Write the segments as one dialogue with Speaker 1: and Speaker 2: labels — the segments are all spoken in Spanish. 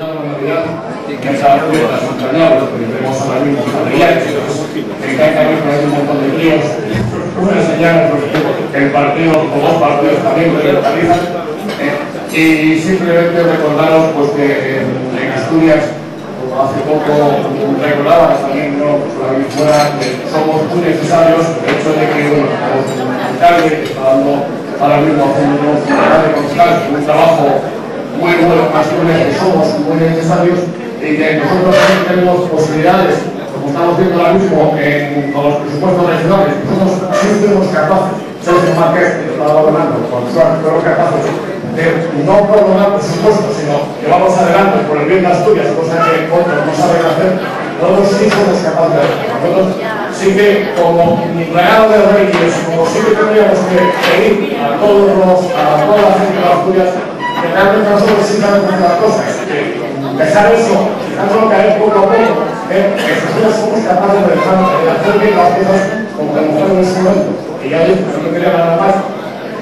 Speaker 1: felicitado la Navidad, que esa fiesta es entrañable, porque tenemos ahora mismo familiares, que cada vez hay un montón de críos, una señal que el partido, o dos partidos también lo localizan, y simplemente recordaros pues, que en Asturias, hace poco recordaba también, ¿no? Por ahí fuera, que somos muy necesarios, el hecho de que, bueno, el alcalde que está dando ahora mismo haciendo un constante, un trabajo muy bueno, más que somos muy necesarios y que nosotros también tenemos posibilidades, como estamos viendo ahora mismo con los presupuestos regionales, nosotros sí fuimos capaces, Sergio Márquez, que estaba gobernando con Suárez, fueron capaces de no prolongar presupuestos, sino que vamos adelante por el bien de Asturias, cosa que otros no saben hacer. Nosotros sí somos capaces de hacerlo. Nosotros sí que, como regalo de Reyes, como sí que tendríamos que pedir a toda la gente de Asturias, que realmente nosotros sí sabemos hacer las cosas, que empezar eso, dejándolo caer poco a poco, que nosotros somos capaces de hacer bien las cosas como demostraron en ese momento. Y ya digo, no quería nada más,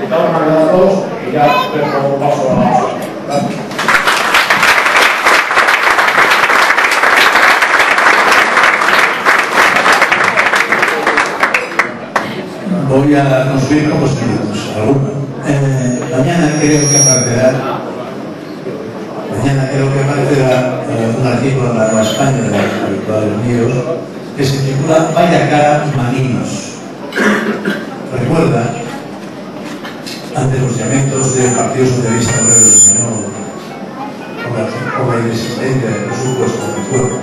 Speaker 1: estamos mandando a todos y ya dejo paso a la gracias.
Speaker 2: Voy a construir como minutos, alguno. Mañana creo que aparecerá un artículo en la Nueva España de los habituales míos que se titula Vaya cara maninos. Recuerda, ante los lamentos del Partido Socialista Obrero Español por la inexistencia del presupuesto del pueblo,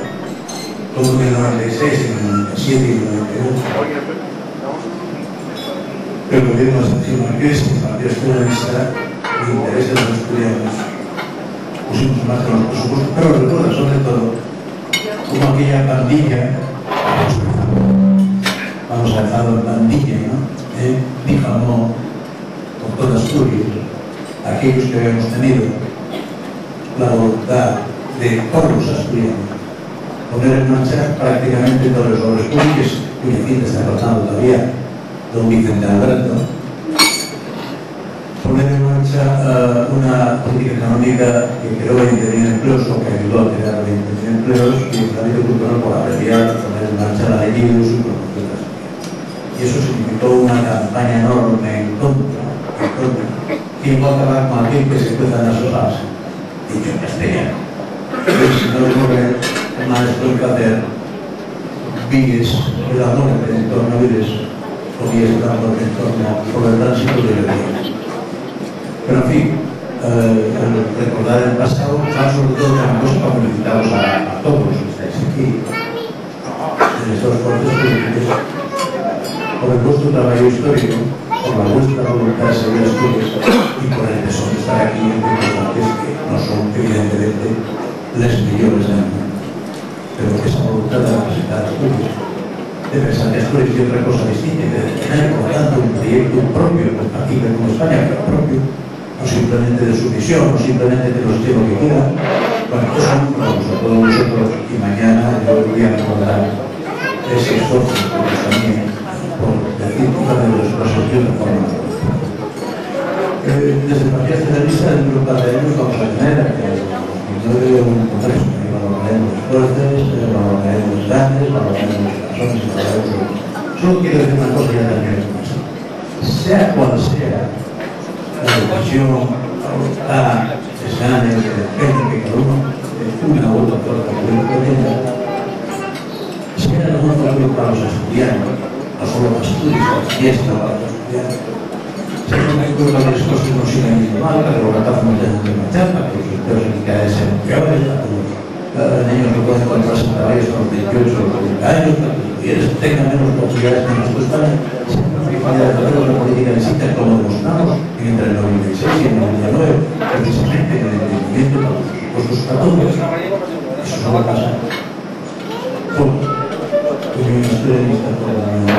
Speaker 2: como en el 96, en el 97 y el 98, el gobierno de Sergio Márquez, el Partido Socialista, de intereses de los estudiantes, pusimos más de los presupuestos, pero recuerda sobre todo como aquella pandilla, vamos a dejarlo en pandilla, ¿no? Difamó por toda Asturias aquellos que habíamos tenido la voluntad de todos los asturianos poner en marcha prácticamente todos los obras públicas, cuya cinta está cortando todavía don Vicente Alberto, poner en marcha una política económica que creó 20.000 empleos o que ayudó a crear 20.000 empleos y el Partido Cultural por abreviar, poner en marcha la ley de uso y promoción de las vías. Y eso significó una campaña enorme en contra, ¿quién va a acabar con aquel que se cueza en las hojas? Dicho en castellano. Si no le ocurre más que hacer vías, el amor en torno a vías, o vías de amor en torno por el tránsito de la vida. Pero en fin, recordar el pasado, sobre todo una cosa para felicitaros a todos los que estáis aquí, en estos cortes políticos, por el vuestro trabajo histórico, por la vuestra voluntad de seguir Asturias y por el tesoro de estar aquí en circunstancias que no son evidentemente las mejores del mundo, pero que esa voluntad de representar Asturias, de pensar que Asturias es otra cosa distinta, de tener por tanto un proyecto propio, compatible con España, pero propio, no simplemente de su visión, no simplemente de los estilos que quieran. Bueno, eso vamos a todos nosotros y mañana yo voy a recordar ese esfuerzo que también por decir una de las cosas de una forma. Desde el Partido Socialista, dentro de un par de años vamos a tener un congreso, valoraremos los fuertes, valoraremos los grandes, valoraremos las personas y valoraremos. Solo quiero decir una cosa ya también, sea cual sea la decisión adoptada, se gane, que depende que cada uno una u otra fuerza política tenga, sea el mejor futuro para los estudiantes, no solo para Asturias, para la fiesta, para los estudiantes. Se me ocurre que las cosas no sigan yendo mal, que los ratazos no tengan que marchar, para que los empleos en cada vez sean peores, para que los niños no pueden encontrarse en trabajos con 28 o 40 años, para que los estudiantes tengan menos posibilidades que nosotros España. La política necesita, como demostramos entre el 96 y el 99, precisamente en el entendimiento de los presupuestos para todos. Eso no va a pasar. Unión Estudianista por la unión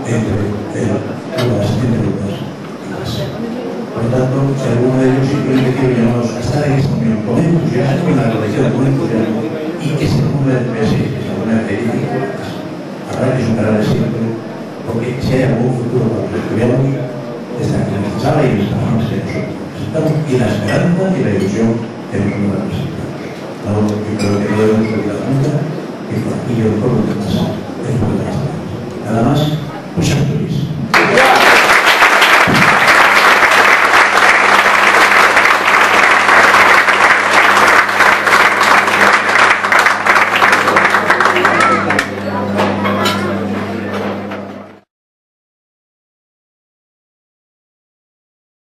Speaker 2: entre las interrutas. Por lo tanto, si alguno de ellos simplemente quiere llamarnos a estar en esta unión con entusiasmo, en la relación con entusiasmo, y que se ponga el PS, que se ponga el dificultades, habrá que superar siempre, porque si hay algún futuro para los estudiantes, está en esta sala y en esta forma que nosotros presentamos, y la esperanza y la ilusión que nosotros representamos. nunca, que por aquí yo por lo demás es por